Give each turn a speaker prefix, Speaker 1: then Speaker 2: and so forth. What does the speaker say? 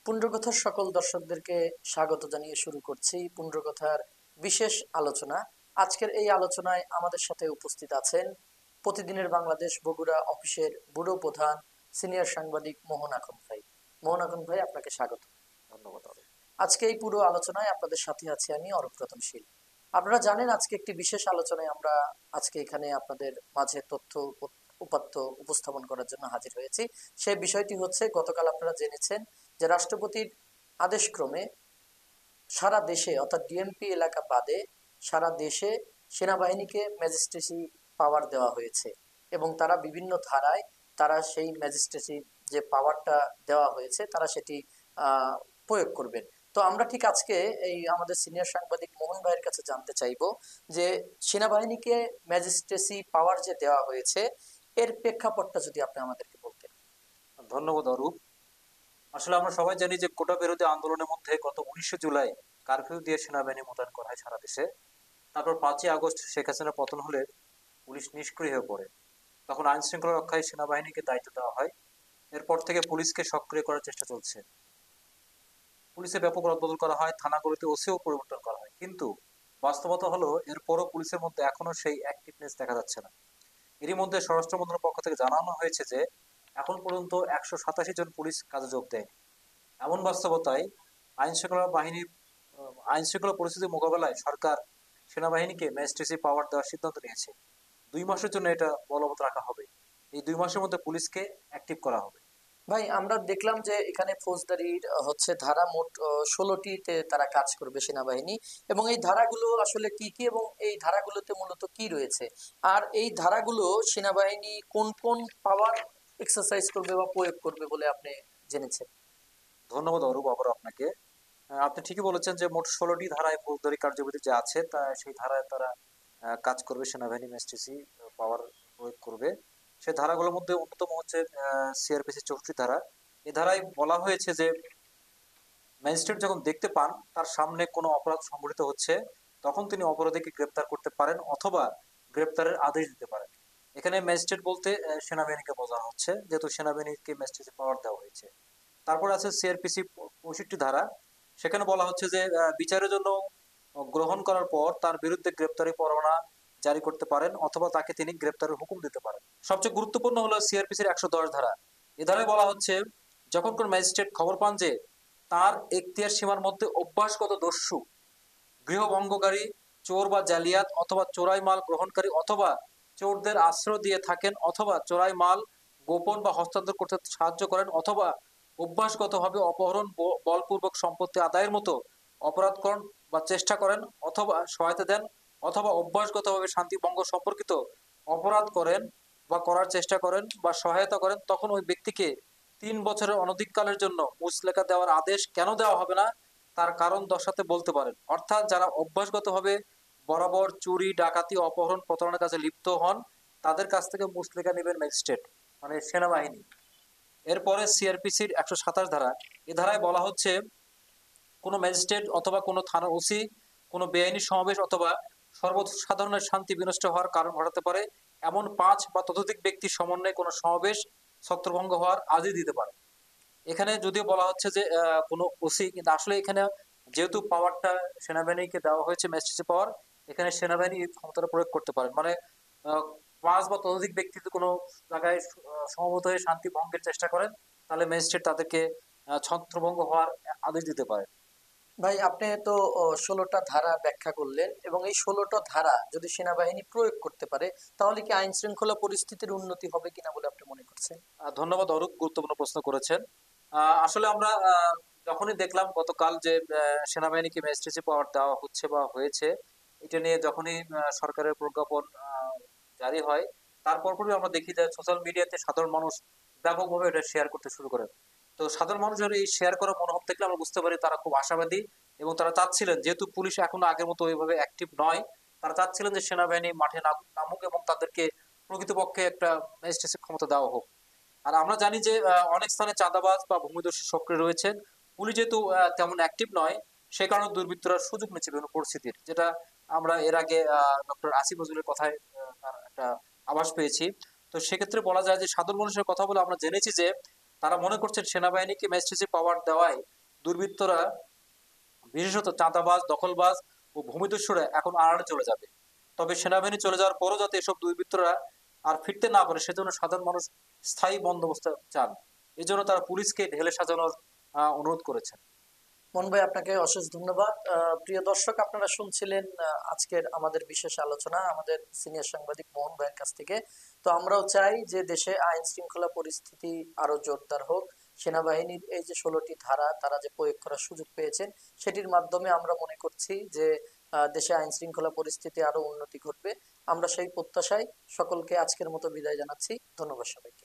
Speaker 1: পুণ্যকথার সকল দর্শকদেরকে স্বাগত জানিয়ে শুরু করছি পুণ্যকথার বিশেষ আলোচনা। আজকের এই আলোচনায় আমাদের সাথে উপস্থিত আছেন প্রতিদিনের বাংলাদেশ বগুড়া অফিসের ব্যুরো প্রধান সিনিয়র সাংবাদিক মোহন আখুন ভাই। মোহন আখুন ভাই, আপনাকে স্বাগত।
Speaker 2: ধন্যবাদ অরুণ।
Speaker 1: আজকে এই পুরো আলোচনায় আপনাদের সাথে আছি আমি অরূপ রতনশীল। আপনারা জানেন আজকে একটি বিশেষ আলোচনায় আমরা আজকে এখানে আপনাদের মাঝে তথ্য উপাত্ত উপস্থাপন করার জন্য হাজির হয়েছি। সেই বিষয়টি হচ্ছে, গতকাল আপনারা জেনেছেন যে রাষ্ট্রপতির আদেশক্রমে সারা দেশে অর্থাৎ ডিএমপি এলাকা বাদে সারা দেশে সেনাবাহিনীকে ম্যাজিস্ট্রেসি পাওয়ার দেওয়া হয়েছে এবং তারা বিভিন্ন ধারায় তারা সেই ম্যাজিস্ট্রেসি যে পাওয়ারটা দেওয়া হয়েছে তারা সেটি প্রয়োগ করবেন। তো আমরা ঠিক আজকে এই আমাদের সিনিয়র সাংবাদিক মোহন ভাইয়ের কাছে জানতে চাইবো যে সেনাবাহিনীকে ম্যাজিস্ট্রেসি পাওয়ার যে দেওয়া হয়েছে এর প্রেক্ষাপটটা যদি আপনি আমাদেরকে বলতেন।
Speaker 2: ধন্যবাদ অরূপ। আসলে আমরা সবাই জানি যে কোটা বিরোধী আন্দোলনের মধ্যে গত 19 জুলাই কারফিউ দিয়ে সেনাবাহিনী মোতায়েন করা হয় সারা দেশে। তারপর 5ই আগস্ট শেখ হাসিনা পতন হলে পুলিশ নিষ্ক্রিয় হয়ে পড়ে। তখন আইন শৃঙ্খলা রক্ষায় সেনাবাহিনীকে দায়িত্ব দেওয়া হয়। এরপর থেকে পুলিশকে সক্রিয় করার চেষ্টা চলছে। পুলিশে ব্যাপক রদবদল করা হয়, থানাগুলোতে ওসিও পরিবর্তন করা হয়, কিন্তু বাস্তবতা হলো এরপরও পুলিশের মধ্যে এখনো সেই অ্যাক্টিভনেস দেখা যাচ্ছে না। এরই মধ্যে স্বরাষ্ট্র মন্ত্রণালয়ের পক্ষ থেকে জানানো হয়েছে যে এখন পর্যন্ত 187 জন পুলিশ কাজে যোগ দেয়নি। এমন বাস্তবতায় আইন শৃঙ্খলা বাহিনীর আইন শৃঙ্খলা পরিস্থিতি মোকাবেলায় সরকার সেনাবাহিনীকে ম্যাজিস্ট্রেসি পাওয়ার দেওয়ার সিদ্ধান্ত নিয়েছে। 2 মাসের জন্য এটা বলবৎ রাখা হবে। এই 2 মাসের মধ্যে পুলিশকে অ্যাক্টিভ করা হবে।
Speaker 1: ভাই, আমরা দেখলাম যে এখানে ফৌজদারির হচ্ছে ধারা মোট 16টিতে তারা কাজ করবে সেনাবাহিনী, এবং এই ধারাগুলো আসলে কি কি এবং এই ধারাগুলোতে মূলত কি রয়েছে, আর এই ধারাগুলো সেনাবাহিনী কোন কোন পাওয়ার এক্সারসাইজ করবে বা প্রয়োগ করবে বলে আপনি জেনেছেন?
Speaker 2: ধন্যবাদ অরূপ আবার আপনাকে। আপনি ঠিকই বলেছেন যে মোট 16টি ধারায় ফৌজদারি কার্যবিধি যে আছে তা সেই ধারায় তারা কাজ করবে, সেনাবাহিনী ম্যাজিস্ট্রেসি পাওয়ার প্রয়োগ করবে। সেই ধারাগুলোর মধ্যে অন্যতম হচ্ছে সিআরপিসি 64 ধারা। এই ধারায় বলা হয়েছে যে ম্যাজিস্ট্রেট যখন দেখতে পান তার সামনে কোনো অপরাধ সংঘটিত হচ্ছে, তখন তিনি অপরাধীকে গ্রেপ্তার করতে পারেন অথবা গ্রেপ্তারের আদেশ দিতে পারেন। এখানে ম্যাজিস্ট্রেট বলতে সেনাবাহিনীকে বোঝানো হচ্ছে, যেহেতু সেনাবাহিনীকে ম্যাজিস্ট্রেসি পাওয়ার দেওয়া হয়েছে। তারপর আছে সিআরপিসি 65 ধারা। সেখানে বলা হচ্ছে যে বিচারের জন্য গ্রহণ করার পর তার বিরুদ্ধে গ্রেপ্তারি পরোয়ানা জারি করতে পারেন অথবা তাকে তিনি গ্রেপ্তারের হুকুম দিতে পারেন। সবচেয়ে গুরুত্বপূর্ণ হলো সিআরপিসির 110 ধারা। এ ধারায় বলা হচ্ছে, যখন কোন ম্যাজিস্ট্রেট খবর পান যে তার এখতিয়ার সীমার মধ্যে অভ্যাসগত দস্যু, গৃহভঙ্গকারী, চোর বা জালিয়াত অথবা চোরাই মাল গ্রহণকারী অথবা চোরদের আশ্রয় দিয়ে থাকেন অথবা চোরাই মাল গোপন বা হস্তান্তর করতে সাহায্য করেন অথবা অভ্যাসগতভাবে অপহরণ, বলপূর্বক সম্পত্তি আদায়ের মতো অপরাধ করেন বা চেষ্টা করেন অথবা সহায়তা দেন অথবা অভ্যাসগতভাবে শান্তি ভঙ্গ সম্পর্কিত অপরাধ করেন বা করার চেষ্টা করেন বা সহায়তা করেন, তখন ওই ব্যক্তিকে 3 বছরের অনধিককালের জন্য মুচলেকা দেওয়ার আদেশ কেন দেওয়া হবে না তার কারণ দর্শাতে বলতে পারেন। অর্থাৎ যারা অভ্যাসগতভাবে বরাবর চুরি, ডাকাতি, অপহরণ, প্রতারণার কাছে লিপ্ত হন তাদের কাছ থেকে মুচলেকা নেবেন ম্যাজিস্ট্রেট, মানে সেনাবাহিনী। এরপরে সিআরপিসির 127 ধারা। এ ধারায় বলা হচ্ছে, কোনো ম্যাজিস্ট্রেট অথবা কোনো থানার ওসি কোনো বেআইনি সমাবেশ অথবা সর্বসাধারণের শান্তি বিনষ্ট হওয়ার কারণ ঘটাতে পারে এমন 5 বা ততোধিক ব্যক্তির সমন্বয়ে কোনো সমাবেশ ছত্রভঙ্গ হওয়ার আদেশ দিতে পারে। এখানে যদিও বলা হচ্ছে যে কোনো ওসি, কিন্তু আসলে এখানে যেহেতু পাওয়ারটা সেনাবাহিনীকে দেওয়া হয়েছে ম্যাজিস্ট্রেসি পাওয়ার, এখানে সেনাবাহিনী এই ক্ষমতাটা প্রয়োগ করতে পারেন। মানে 5 বা ততোধিক ব্যক্তি যদি কোনো জায়গায় সমবেত হয়ে শান্তি ভঙ্গের চেষ্টা করেন তাহলে ম্যাজিস্ট্রেট তাদেরকে ছত্রভঙ্গ হওয়ার আদেশ দিতে পারে।
Speaker 1: ভাই, আপনি তো 16টা ধারা ব্যাখ্যা করলেন, এবং এই 16টা ধারা যদি সেনাবাহিনী প্রয়োগ করতে পারে তাহলে কি আইন শৃঙ্খলা পরিস্থিতির উন্নতি হবে কিনা বলে আপনি মনে করছেন?
Speaker 2: ধন্যবাদ অরূপ, গুরুত্বপূর্ণ প্রশ্ন করেছেন। আসলে আমরা যখনই দেখলাম গতকাল যে সেনাবাহিনীকে ম্যাজিস্ট্রেসি পাওয়ার দেওয়া হচ্ছে বা হয়েছে, এটা নিয়ে যখনই সরকারের প্রজ্ঞাপন জারি হয়, তারপর পরই আমরা দেখি যে সোশ্যাল মিডিয়াতে সাধারণ মানুষ ব্যাপকভাবে এটা শেয়ার করতে শুরু করেন। তো সাধারণ মানুষের এই শেয়ার করার মনোভাব দেখলে আমরা বুঝতে পারি তারা খুব আশাবাদী, এবং তারা চাচ্ছিলেন, যেহেতু পুলিশ এখনো আগের মতো ওইভাবে অ্যাক্টিভ নয়, তারা চাচ্ছিলেন যে সেনাবাহিনী মাঠে নামুক এবং তাদেরকে প্রকৃতপক্ষে একটা ম্যাজিস্ট্রেসি ক্ষমতা দেওয়া হোক। আর আমরা জানি যে অনেক স্থানে চাঁদাবাজ বা ভূমিদস্যু সক্রিয় রয়েছেন। পুলিশ যেহেতু তেমন অ্যাক্টিভ নয়, সে কারণে দুর্বৃত্তরা সুযোগ নিচ্ছে বিভিন্ন পরিস্থিতির, যেটা আমরা এর আগে ডক্টর আসিফ নজরুলের কথায় তার একটা আভাস পেয়েছি। তো সেক্ষেত্রে বলা যায় যে সাধারণ মানুষের কথা বলে আমরা জেনেছি যে তারা মনে করছেন সেনাবাহিনীকে ম্যাজিস্ট্রেসি পাওয়ার দেওয়ায় দুর্বৃত্তরা, বিশেষত চাঁদাবাজ, দখলবাজ ও ভূমিদস্যুরা এখন আড়ালে চলে যাবে। তবে সেনাবাহিনী চলে যাওয়ার পরও যাতে এসব দুর্বৃত্তরা আর ফিরতে না পারে সেজন্য সাধারণ মানুষ স্থায়ী বন্দোবস্ত চান। এজন্য তারা পুলিশকে ঢেলে সাজানোর অনুরোধ করেছেন।
Speaker 1: মোহন ভাই, আপনাকে অশেষ ধন্যবাদ। প্রিয় দর্শক, আপনারা শুনছিলেন আজকের আমাদের বিশেষ আলোচনা আমাদের সিনিয়র সাংবাদিক মোহন ভাইয়ের কাছ থেকে। তো আমরাও চাই যে দেশে আইন শৃঙ্খলা পরিস্থিতি আরো জোরদার হোক। সেনাবাহিনীর এই যে 16টি ধারা তারা যে প্রয়োগ করার সুযোগ পেয়েছেন, সেটির মাধ্যমে আমরা মনে করছি যে দেশে আইন শৃঙ্খলা পরিস্থিতি আরো উন্নতি ঘটবে। আমরা সেই প্রত্যাশায় সকলকে আজকের মতো বিদায় জানাচ্ছি। ধন্যবাদ সবাইকে।